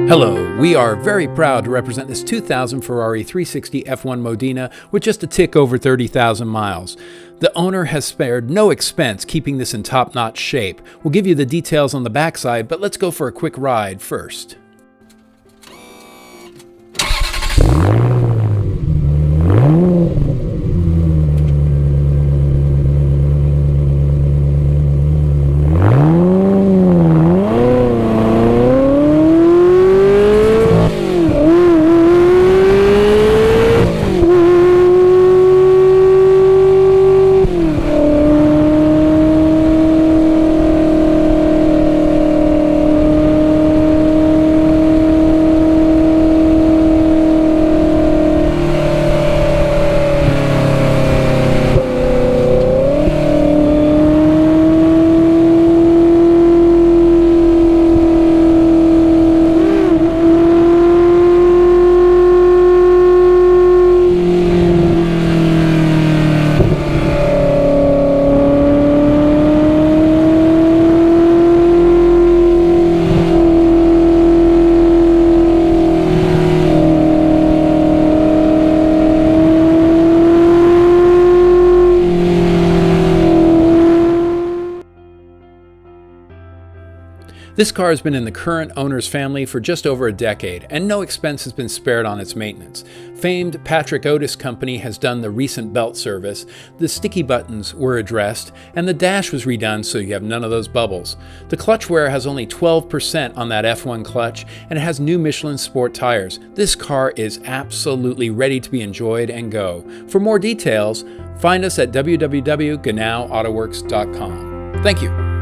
Hello, we are very proud to represent this 2000 Ferrari 360 F1 Modena with just a tick over 30,000 miles. The owner has spared no expense keeping this in top-notch shape. We'll give you the details on the backside, but let's go for a quick ride first. This car has been in the current owner's family for just over a decade, and no expense has been spared on its maintenance. Famed Patrick Ottis company has done the recent belt service, the sticky buttons were addressed, and the dash was redone so you have none of those bubbles. The clutch wear has only 12% on that F1 clutch, and it has new Michelin Sport tires. This car is absolutely ready to be enjoyed and go. For more details, find us at www.GenauAutoWerks.com. Thank you.